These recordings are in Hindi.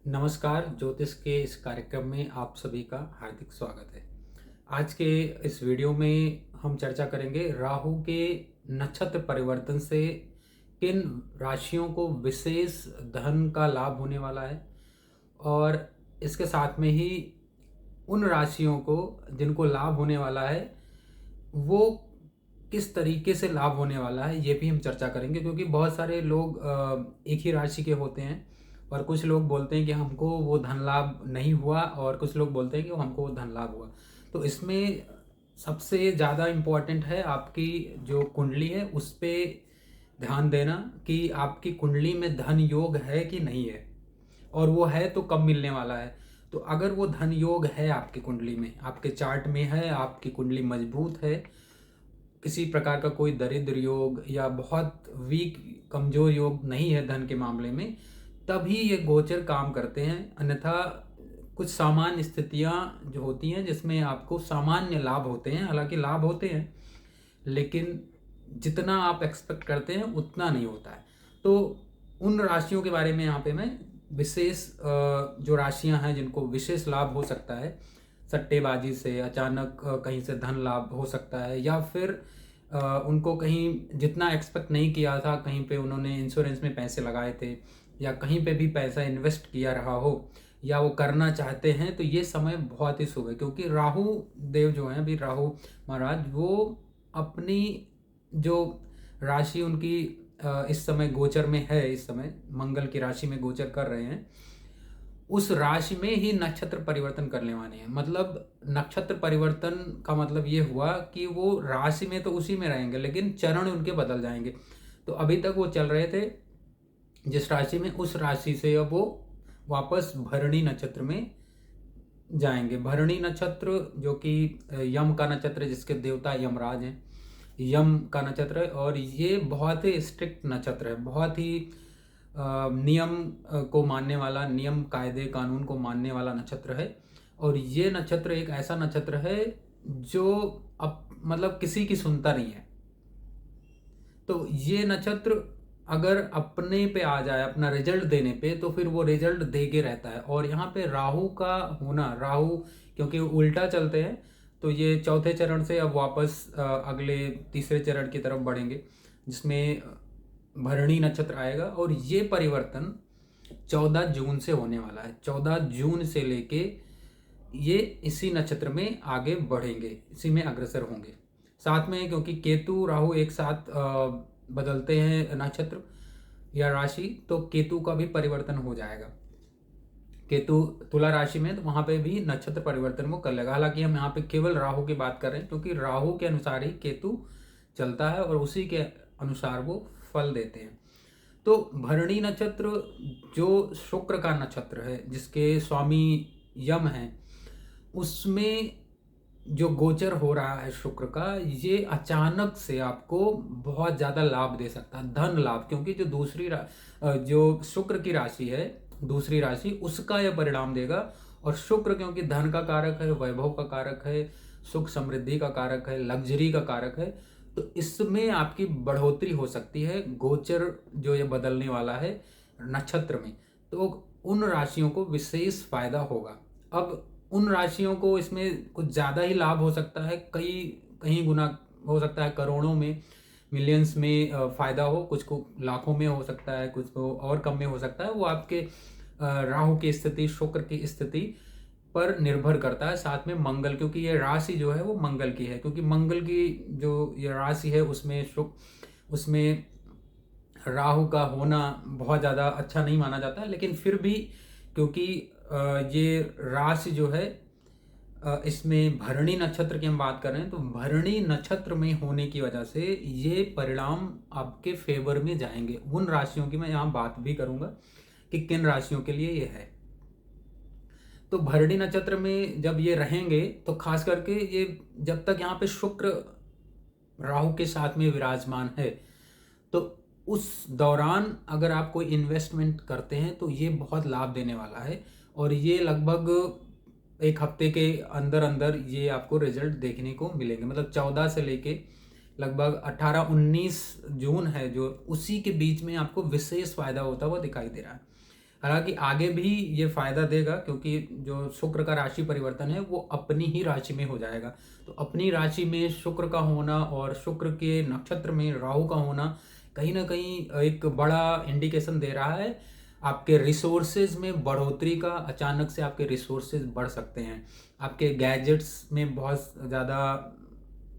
नमस्कार, ज्योतिष के इस कार्यक्रम में आप सभी का हार्दिक स्वागत है। आज के इस वीडियो में हम चर्चा करेंगे राहु के नक्षत्र परिवर्तन से किन राशियों को विशेष धन का लाभ होने वाला है और इसके साथ में ही उन राशियों को जिनको लाभ होने वाला है वो किस तरीके से लाभ होने वाला है ये भी हम चर्चा करेंगे, क्योंकि बहुत सारे लोग एक ही राशि के होते हैं और कुछ लोग बोलते हैं कि हमको वो धन लाभ नहीं हुआ और कुछ लोग बोलते हैं कि हमको वो धन लाभ हुआ। तो इसमें सबसे ज़्यादा इम्पोर्टेंट है आपकी जो कुंडली है उस पे ध्यान देना कि आपकी कुंडली में धन योग है कि नहीं है, और वो है तो कब मिलने वाला है। तो अगर वो धन योग है आपकी कुंडली में, आपके चार्ट में है, आपकी कुंडली मजबूत है, किसी प्रकार का कोई दरिद्र योग या बहुत वीक कमजोर योग नहीं है धन के मामले में, तभी ये गोचर काम करते हैं। अन्यथा कुछ सामान्य स्थितियां जो होती हैं जिसमें आपको सामान्य लाभ होते हैं, हालांकि लाभ होते हैं लेकिन जितना आप एक्सपेक्ट करते हैं उतना नहीं होता है। तो उन राशियों के बारे में यहाँ पे मैं विशेष जो राशियां हैं जिनको विशेष लाभ हो सकता है, सट्टेबाजी से अचानक कहीं से धन लाभ हो सकता है, या फिर उनको कहीं जितना एक्सपेक्ट नहीं किया था, कहीं पे उन्होंने इंश्योरेंस में पैसे लगाए थे या कहीं पे भी पैसा इन्वेस्ट किया रहा हो या वो करना चाहते हैं, तो ये समय बहुत ही शुभ है। क्योंकि राहु देव जो हैं, अभी राहु महाराज वो अपनी जो राशि उनकी इस समय गोचर में है, इस समय मंगल की राशि में गोचर कर रहे हैं, उस राशि में ही नक्षत्र परिवर्तन करने वाले हैं। मतलब नक्षत्र परिवर्तन का मतलब ये हुआ कि वो राशि में तो उसी में रहेंगे लेकिन चरण उनके बदल जाएंगे। तो अभी तक वो चल रहे थे जिस राशि में, उस राशि से अब वो वापस भरणी नक्षत्र में जाएंगे। भरणी नक्षत्र जो कि यम का नक्षत्र है, जिसके देवता यमराज हैं, यम का नक्षत्र है और ये बहुत ही स्ट्रिक्ट नक्षत्र है, बहुत ही नियम को मानने वाला, नियम कायदे कानून को मानने वाला नक्षत्र है। और ये नक्षत्र एक ऐसा नक्षत्र है जो अब मतलब किसी की सुनता नहीं है। तो ये नक्षत्र अगर अपने पे आ जाए, अपना रिजल्ट देने पे, तो फिर वो रिजल्ट दे के रहता है। और यहाँ पे राहु का होना, राहु क्योंकि उल्टा चलते हैं तो ये चौथे चरण से अब वापस अगले तीसरे चरण की तरफ बढ़ेंगे जिसमें भरणी नक्षत्र आएगा। और ये परिवर्तन 14 जून से होने वाला है। 14 जून से लेके ये इसी नक्षत्र में आगे बढ़ेंगे, इसी में अग्रसर होंगे। साथ में क्योंकि केतु राहु एक साथ बदलते हैं नक्षत्र या राशि, तो केतु का भी परिवर्तन हो जाएगा। केतु तुला राशि में, तो वहां पे भी नक्षत्र परिवर्तन वो कर लेगा। हालांकि हम यहाँ पे केवल राहु की बात कर रहे हैं क्योंकि राहु के अनुसार ही केतु चलता है और उसी के अनुसार वो फल देते हैं। तो भरणी नक्षत्र जो शुक्र का नक्षत्र है, जिसके स्वामी यम है, उसमें जो गोचर हो रहा है शुक्र का, ये अचानक से आपको बहुत ज़्यादा लाभ दे सकता है, धन लाभ। क्योंकि जो जो शुक्र की राशि है, दूसरी राशि, उसका यह परिणाम देगा। और शुक्र क्योंकि धन का कारक है, वैभव का कारक है, सुख समृद्धि का कारक है, लग्जरी का कारक है, तो इसमें आपकी बढ़ोतरी हो सकती है। गोचर जो ये बदलने वाला है नक्षत्र में, तो उन राशियों को विशेष फायदा होगा। अब उन राशियों को इसमें कुछ ज़्यादा ही लाभ हो सकता है, कहीं गुना हो सकता है, करोड़ों में, मिलियंस में फायदा हो, कुछ को लाखों में हो सकता है, कुछ को और कम में हो सकता है। वो आपके राहु की स्थिति, शुक्र की स्थिति पर निर्भर करता है। साथ में मंगल, क्योंकि ये राशि जो है वो मंगल की है, क्योंकि मंगल की जो ये राशि है उसमें राहु का होना बहुत ज़्यादा अच्छा नहीं माना जाता है। लेकिन फिर भी क्योंकि ये राशि जो है इसमें भरणी नक्षत्र की हम बात कर रहे हैं, तो भरणी नक्षत्र में होने की वजह से ये परिणाम आपके फेवर में जाएंगे। उन राशियों की मैं यहाँ बात भी करूंगा कि किन राशियों के लिए ये है। तो भरणी नक्षत्र में जब ये रहेंगे तो खास करके ये जब तक यहाँ पे शुक्र राहु के साथ में विराजमान है, तो उस दौरान अगर आप कोई इन्वेस्टमेंट करते हैं तो ये बहुत लाभ देने वाला है। और ये लगभग एक हफ्ते के अंदर अंदर ये आपको रिजल्ट देखने को मिलेंगे। मतलब 14 से लेके लगभग 18-19 जून है जो, उसी के बीच में आपको विशेष फायदा होता हुआ दिखाई दे रहा है। हालांकि आगे भी ये फायदा देगा, क्योंकि जो शुक्र का राशि परिवर्तन है वो अपनी ही राशि में हो जाएगा। तो अपनी राशि में शुक्र का होना और शुक्र के नक्षत्र में राहु का होना कहीं ना कहीं एक बड़ा इंडिकेशन दे रहा है। आपके रिसोर्सेज में बढ़ोतरी का, अचानक से आपके रिसोर्सेज बढ़ सकते हैं। आपके गैजेट्स में बहुत ज़्यादा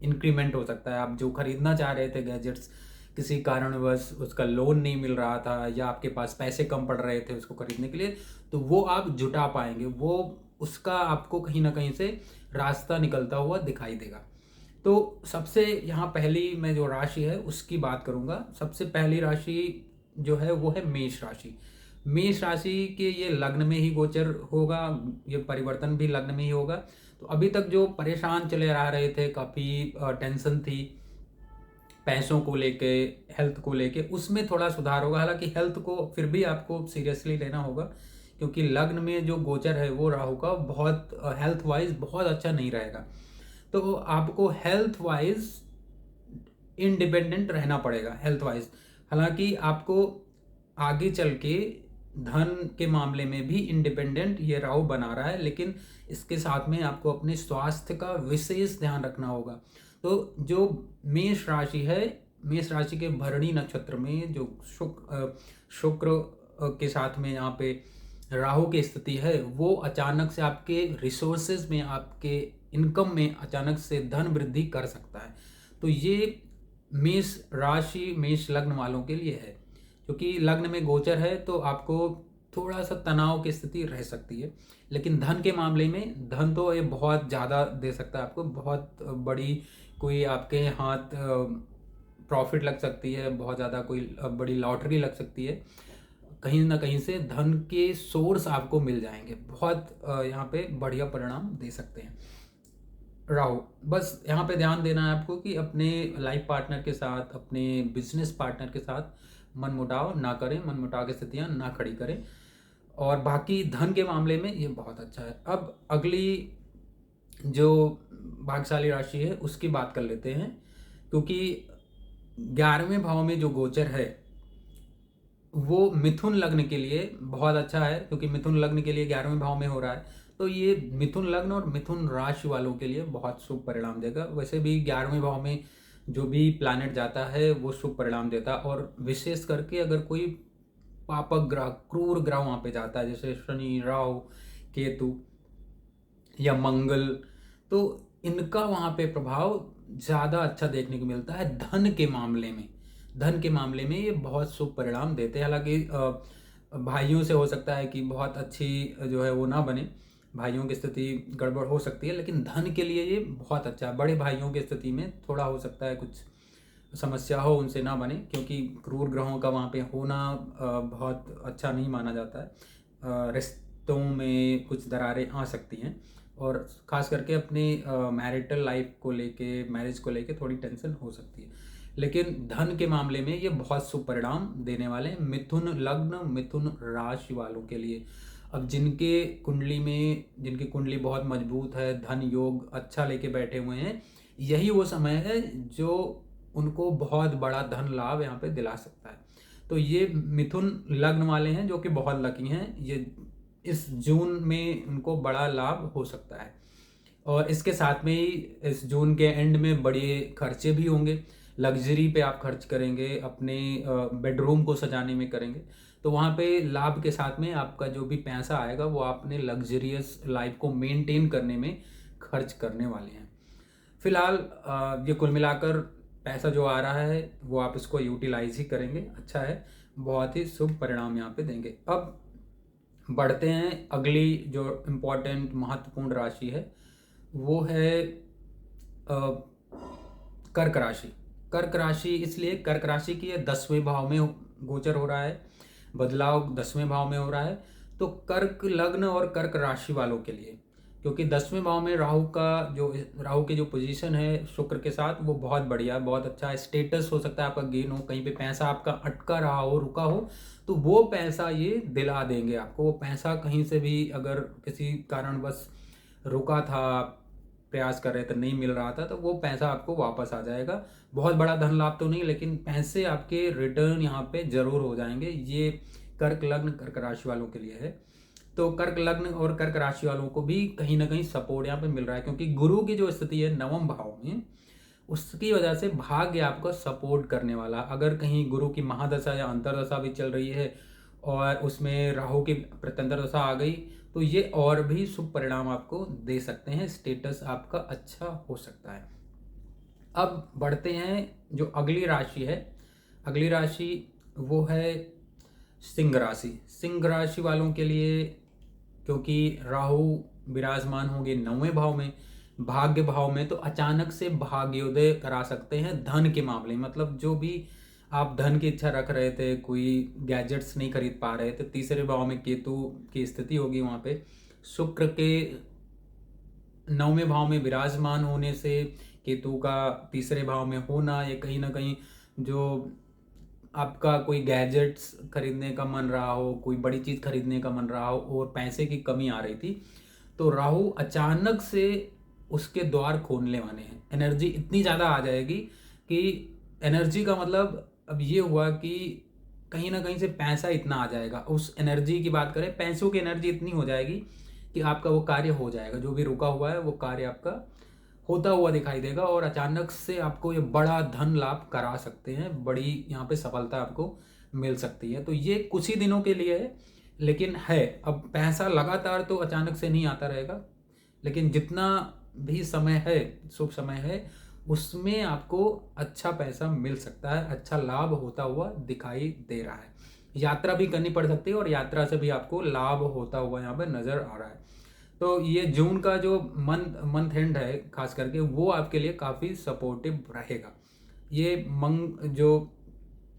इंक्रीमेंट हो सकता है। आप जो खरीदना चाह रहे थे गैजेट्स, किसी कारणवश उसका लोन नहीं मिल रहा था या आपके पास पैसे कम पड़ रहे थे उसको खरीदने के लिए, तो वो आप जुटा पाएंगे। वो उसका आपको कहीं ना कहीं से रास्ता निकलता हुआ दिखाई देगा। तो सबसे यहाँ पहली मैं जो राशि है उसकी बात करूँगा। सबसे पहली राशि जो है वो है मेष राशि। मेष राशि के ये लग्न में ही गोचर होगा, ये परिवर्तन भी लग्न में ही होगा। तो अभी तक जो परेशान चले आ रहे थे, काफ़ी टेंशन थी पैसों को लेके, हेल्थ को लेके, उसमें थोड़ा सुधार होगा। हालांकि हेल्थ को फिर भी आपको सीरियसली लेना होगा, क्योंकि लग्न में जो गोचर है वो राहु का बहुत हेल्थ वाइज बहुत अच्छा नहीं रहेगा। तो आपको हेल्थ वाइज इंडिपेंडेंट रहना पड़ेगा हेल्थ वाइज। हालांकि आपको आगे चल के धन के मामले में भी इंडिपेंडेंट ये राहु बना रहा है, लेकिन इसके साथ में आपको अपने स्वास्थ्य का विशेष ध्यान रखना होगा। तो जो मेष राशि है, मेष राशि के भरणी नक्षत्र में जो शुक्र के साथ में यहाँ पे राहु की स्थिति है, वो अचानक से आपके रिसोर्सेज में, आपके इनकम में अचानक से धन वृद्धि कर सकता है। तो ये मेष राशि, मेष लग्न वालों के लिए है। क्योंकि लग्न में गोचर है तो आपको थोड़ा सा तनाव की स्थिति रह सकती है, लेकिन धन के मामले में धन तो ये बहुत ज़्यादा दे सकता है आपको। बहुत बड़ी कोई आपके हाथ प्रॉफिट लग सकती है, बहुत ज़्यादा कोई बड़ी लॉटरी लग सकती है, कहीं ना कहीं से धन के सोर्स आपको मिल जाएंगे। बहुत यहाँ पे बढ़िया परिणाम दे सकते हैं राहु। बस यहाँ पे ध्यान देना है आपको कि अपने लाइफ पार्टनर के साथ, अपने बिजनेस पार्टनर के साथ मनमुटाव ना करें, मनमुटाव की स्थितियाँ ना खड़ी करें। और बाकी धन के मामले में ये बहुत अच्छा है। अब अगली जो भाग्यशाली राशि है उसकी बात कर लेते हैं, क्योंकि 11वें भाव में जो गोचर है वो मिथुन लग्न के लिए बहुत अच्छा है, क्योंकि मिथुन लग्न के लिए 11वें भाव में हो रहा है। तो ये मिथुन लग्न और मिथुन राशि वालों के लिए बहुत शुभ परिणाम देगा। वैसे भी 11वें भाव में जो भी प्लैनेट जाता है वो शुभ परिणाम देता है, और विशेष करके अगर कोई पापक ग्रह, क्रूर ग्रह वहाँ पे जाता है, जैसे शनि, राहु, केतु या मंगल, तो इनका वहाँ पे प्रभाव ज़्यादा अच्छा देखने को मिलता है। धन के मामले में, धन के मामले में ये बहुत शुभ परिणाम देते हैं। हालांकि भाइयों से हो सकता है कि बहुत अच्छी जो है वो ना बने, भाइयों की स्थिति गड़बड़ हो सकती है, लेकिन धन के लिए ये बहुत अच्छा है। बड़े भाइयों की स्थिति में थोड़ा हो सकता है कुछ समस्या हो, उनसे ना बने, क्योंकि क्रूर ग्रहों का वहाँ पे होना बहुत अच्छा नहीं माना जाता है। रिश्तों में कुछ दरारें आ सकती हैं, और ख़ास करके अपने मैरिटल लाइफ को लेके, मैरिज को लेके थोड़ी टेंशन हो सकती है। लेकिन धन के मामले में ये बहुत शुभ परिणाम देने वाले हैं मिथुन लग्न, मिथुन राशि वालों के लिए। अब जिनके कुंडली बहुत मजबूत है, धन योग अच्छा लेके बैठे हुए हैं, यही वो समय है जो उनको बहुत बड़ा धन लाभ यहाँ पे दिला सकता है। तो ये मिथुन लग्न वाले हैं जो कि बहुत लकी हैं, ये इस जून में उनको बड़ा लाभ हो सकता है। और इसके साथ में ही इस जून के एंड में बड़े खर्चे भी होंगे। लग्जरी पे आप खर्च करेंगे, अपने बेडरूम को सजाने में करेंगे, तो वहाँ पे लाभ के साथ में आपका जो भी पैसा आएगा वो आपने लग्जरियस लाइफ को मेंटेन करने में खर्च करने वाले हैं। फिलहाल ये कुल मिलाकर पैसा जो आ रहा है वो आप इसको यूटिलाइज ही करेंगे, अच्छा है, बहुत ही शुभ परिणाम यहाँ पे देंगे। अब बढ़ते हैं, अगली जो इम्पोर्टेंट महत्वपूर्ण राशि है वो है कर्क राशि। कर्क राशि इसलिए, कर्क राशि की 10वें भाव में गोचर हो रहा है, बदलाव 10वें भाव में हो रहा है। तो कर्क लग्न और कर्क राशि वालों के लिए, क्योंकि 10वें भाव में राहु की जो पोजीशन है शुक्र के साथ, वो बहुत बढ़िया, बहुत अच्छा है। स्टेटस हो सकता है आपका गेन हो, कहीं पे पैसा आपका अटका रहा हो, रुका हो, तो वो पैसा ये दिला देंगे आपको। वो पैसा कहीं से भी अगर किसी कारणवश रुका था, प्रयास कर रहे थे, नहीं मिल रहा था, तो वो पैसा आपको वापस आ जाएगा। बहुत बड़ा धन लाभ तो नहीं, लेकिन पैसे आपके रिटर्न यहाँ पे जरूर हो जाएंगे। ये कर्क लग्न कर्क राशि वालों के लिए है। तो कर्क लग्न और कर्क राशि वालों को भी कहीं ना कहीं सपोर्ट यहाँ पे मिल रहा है, क्योंकि गुरु की जो स्थिति है नवम भाव में, उसकी वजह से भाग्य आपको सपोर्ट करने वाला। अगर कहीं गुरु की महादशा या अंतरदशा भी चल रही है और उसमें राहु की प्रत्यंतर दशा आ गई, तो ये और भी शुभ परिणाम आपको दे सकते हैं, स्टेटस आपका अच्छा हो सकता है। अब बढ़ते हैं जो अगली राशि है, अगली राशि वो है सिंह राशि। सिंह राशि वालों के लिए, क्योंकि राहु विराजमान होंगे 9वें भाव में, भाग्य भाव में, तो अचानक से भाग्योदय करा सकते हैं धन के मामले में। मतलब जो भी आप धन की इच्छा रख रहे थे, कोई गैजेट्स नहीं खरीद पा रहे थे, तीसरे भाव में केतु की स्थिति होगी, वहाँ पे शुक्र के 9वें भाव में विराजमान होने से, केतु का तीसरे भाव में होना, ये कहीं ना कहीं जो आपका कोई गैजेट्स खरीदने का मन रहा हो, कोई बड़ी चीज़ खरीदने का मन रहा हो और पैसे की कमी आ रही थी, तो राहु अचानक से उसके द्वार खोलने वाले हैं। एनर्जी इतनी ज़्यादा आ जाएगी कि एनर्जी का मतलब अब ये हुआ कि कहीं ना कहीं से पैसा इतना आ जाएगा। उस एनर्जी की बात करें, पैसों की एनर्जी इतनी हो जाएगी कि आपका वो कार्य हो जाएगा, जो भी रुका हुआ है वो कार्य आपका होता हुआ दिखाई देगा और अचानक से आपको ये बड़ा धन लाभ करा सकते हैं, बड़ी यहाँ पे सफलता आपको मिल सकती है। तो ये कुछ ही दिनों के लिए है, लेकिन है। अब पैसा लगातार तो अचानक से नहीं आता रहेगा, लेकिन जितना भी समय है, शुभ समय है, उसमें आपको अच्छा पैसा मिल सकता है, अच्छा लाभ होता हुआ दिखाई दे रहा है। यात्रा भी करनी पड़ सकती है और यात्रा से भी आपको लाभ होता हुआ यहाँ पे नजर आ रहा है। तो ये जून का जो मंथ एंड है खास करके, वो आपके लिए काफ़ी सपोर्टिव रहेगा। ये जो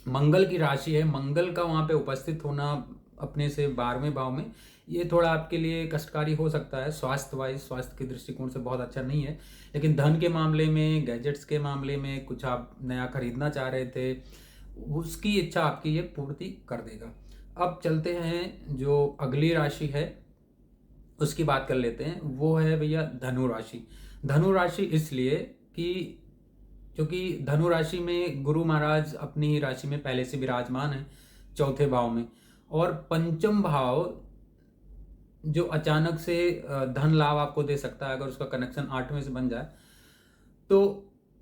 मंगल की राशि है, मंगल का वहाँ पे उपस्थित होना अपने से 12वें भाव में, ये थोड़ा आपके लिए कष्टकारी हो सकता है। स्वास्थ्य के दृष्टिकोण से बहुत अच्छा नहीं है, लेकिन धन के मामले में, गैजेट्स के मामले में, कुछ आप नया खरीदना चाह रहे थे, उसकी इच्छा आपकी ये पूर्ति कर देगा। अब चलते हैं जो अगली राशि है उसकी बात कर लेते हैं। वो है भैया धनु राशि। धनु राशि इसलिए कि क्योंकि धनु राशि में गुरु महाराज अपनी ही राशि में पहले से विराजमान है, चौथे भाव में, और पंचम भाव जो अचानक से धन लाभ आपको दे सकता है अगर उसका कनेक्शन 8वें से बन जाए। तो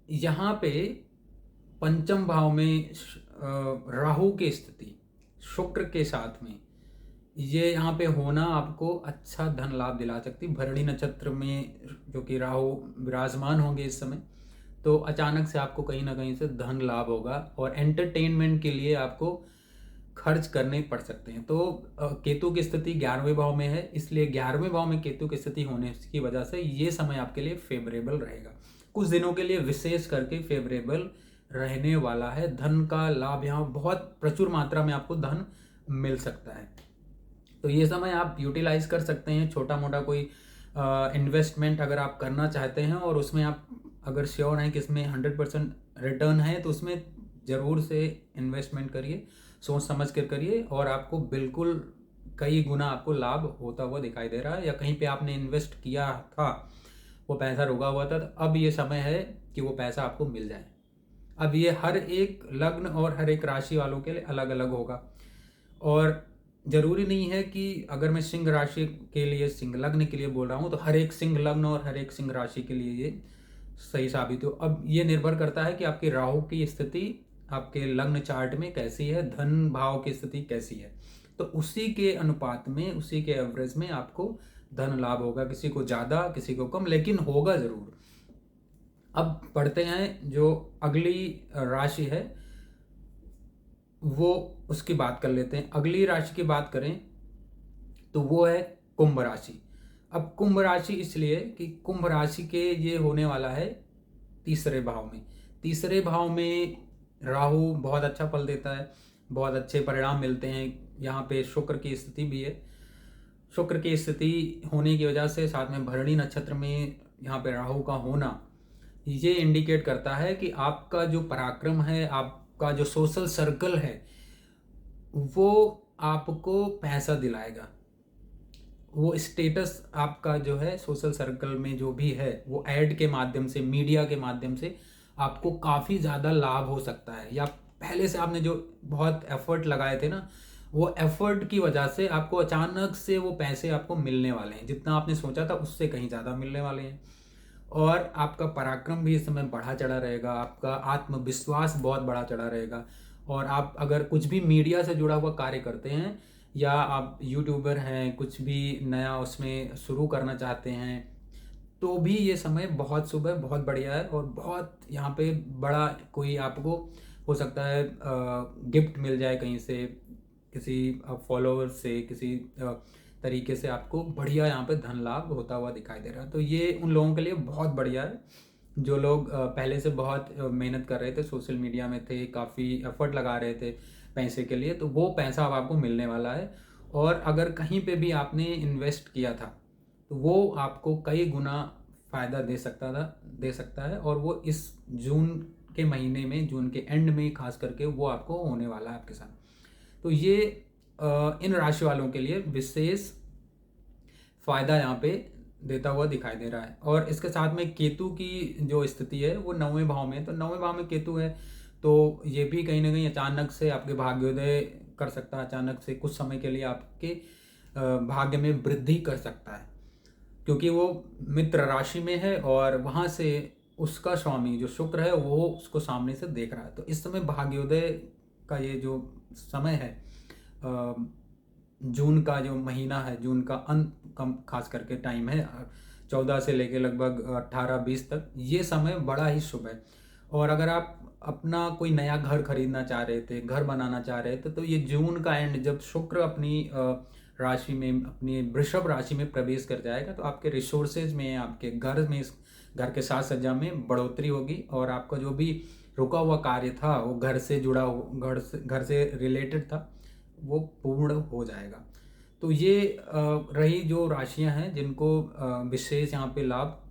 यहाँ पे पंचम भाव में राहु की स्थिति शुक्र के साथ में, ये यहाँ पे होना आपको अच्छा धन लाभ दिला सकती। भरणी नक्षत्र में जो कि राहु विराजमान होंगे इस समय, तो अचानक से आपको कहीं ना कहीं से धन लाभ होगा और एंटरटेनमेंट के लिए आपको खर्च करने पड़ सकते हैं। तो केतु की स्थिति 11वें भाव में है, इसलिए 11वें भाव में केतु की स्थिति होने की वजह से ये समय आपके लिए फेवरेबल रहेगा, कुछ दिनों के लिए विशेष करके फेवरेबल रहने वाला है। धन का लाभ यहाँ बहुत प्रचुर मात्रा में आपको धन मिल सकता है, तो ये समय आप यूटिलाइज कर सकते हैं। छोटा मोटा कोई इन्वेस्टमेंट अगर आप करना चाहते हैं और उसमें आप अगर श्योर हैं कि इसमें 100% रिटर्न है, तो उसमें ज़रूर से इन्वेस्टमेंट करिए, सोच समझ कर करिए, और आपको बिल्कुल कई गुना आपको लाभ होता हुआ दिखाई दे रहा है। या कहीं पे आपने इन्वेस्ट किया था, वो पैसा रुका हुआ था, तो अब ये समय है कि वो पैसा आपको मिल जाए। अब ये हर एक लग्न और हर एक राशि वालों के लिए अलग अलग होगा, और जरूरी नहीं है कि अगर मैं सिंह राशि के लिए, सिंह लग्न के लिए बोल रहा हूँ, तो हर एक सिंह लग्न और हर एक सिंह राशि के लिए ये सही साबित हो। अब ये निर्भर करता है कि आपकी राहु की स्थिति आपके लग्न चार्ट में कैसी है, धन भाव की स्थिति कैसी है, तो उसी के अनुपात में, उसी के एवरेज में आपको धन लाभ होगा। किसी को ज़्यादा, किसी को कम, लेकिन होगा ज़रूर। अब पढ़ते हैं जो अगली राशि है, वो उसकी बात कर लेते हैं। अगली राशि की बात करें तो वो है कुंभ राशि। अब कुंभ राशि इसलिए कि कुंभ राशि के ये होने वाला है तीसरे भाव में। तीसरे भाव में राहु बहुत अच्छा फल देता है, बहुत अच्छे परिणाम मिलते हैं। यहाँ पे शुक्र की स्थिति भी है, शुक्र की स्थिति होने की वजह से साथ में भरणी नक्षत्र में यहाँ पे राहु का होना, ये इंडिकेट करता है कि आपका जो पराक्रम है, आपका जो सोशल सर्कल है, वो आपको पैसा दिलाएगा। वो स्टेटस आपका जो है सोशल सर्कल में जो भी है, वो ऐड के माध्यम से, मीडिया के माध्यम से आपको काफ़ी ज़्यादा लाभ हो सकता है। या पहले से आपने जो बहुत एफर्ट लगाए थे ना, वो एफर्ट की वजह से आपको अचानक से वो पैसे आपको मिलने वाले हैं, जितना आपने सोचा था उससे कहीं ज़्यादा मिलने वाले हैं। और आपका पराक्रम भी इस समय बढ़ा चढ़ा रहेगा, आपका आत्मविश्वास बहुत बढ़ा चढ़ा रहेगा। और आप अगर कुछ भी मीडिया से जुड़ा हुआ कार्य करते हैं, या आप यूट्यूबर हैं, कुछ भी नया उसमें शुरू करना चाहते हैं, तो भी ये समय बहुत शुभ है, बहुत बढ़िया है। और बहुत यहाँ पे बड़ा कोई आपको हो सकता है गिफ्ट मिल जाए कहीं से, किसी फॉलोअर से, किसी तरीके से आपको बढ़िया यहाँ पे धन लाभ होता हुआ दिखाई दे रहा है। तो ये उन लोगों के लिए बहुत बढ़िया है जो लोग पहले से बहुत मेहनत कर रहे थे, सोशल मीडिया में थे, काफ़ी एफर्ट लगा रहे थे पैसे के लिए, तो वो पैसा अब आपको मिलने वाला है। और अगर कहीं पे भी आपने इन्वेस्ट किया था तो वो आपको कई गुना फ़ायदा दे सकता है। और वो इस जून के महीने में, जून के एंड में खास करके वो आपको होने वाला है आपके साथ। तो ये इन राशि वालों के लिए विशेष फायदा यहाँ पे देता हुआ दिखाई दे रहा है। और इसके साथ में केतु की जो स्थिति है वो 9वें भाव में है, तो 9वें भाव में केतु है, तो ये भी कहीं ना कहीं अचानक से आपके भाग्योदय कर सकता है, अचानक से कुछ समय के लिए आपके भाग्य में वृद्धि कर सकता है, क्योंकि वो मित्र राशि में है और वहाँ से उसका स्वामी जो शुक्र है वो उसको सामने से देख रहा है। तो इस समय भाग्योदय का ये जो समय है, जून का जो महीना है, जून का अंत कम खास करके टाइम है, 14 से लेके लगभग 18-20 तक, ये समय बड़ा ही शुभ है। और अगर आप अपना कोई नया घर खरीदना चाह रहे थे, घर बनाना चाह रहे थे, तो ये जून का एंड जब शुक्र अपनी राशि में, अपनी वृषभ राशि में प्रवेश कर जाएगा, तो आपके रिसोर्सेज में, आपके घर में, घर के साज सज्जा में बढ़ोतरी होगी। और आपका जो भी रुका हुआ कार्य था वो घर से जुड़ा हो, घर से रिलेटेड था, वो पूर्ण हो जाएगा। तो ये रही जो राशियां हैं जिनको विशेष यहाँ पे लाभ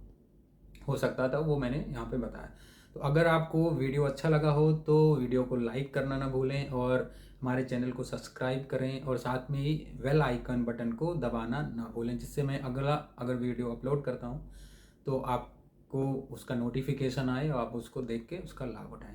हो सकता था, वो मैंने यहाँ पे बताया। तो अगर आपको वीडियो अच्छा लगा हो तो वीडियो को लाइक करना ना भूलें, और हमारे चैनल को सब्सक्राइब करें, और साथ में ही बेल आइकन बटन को दबाना ना भूलें, जिससे मैं अगर वीडियो अपलोड करता हूँ तो आपको उसका नोटिफिकेशन आए और आप उसको देख के उसका लाभ उठाएं।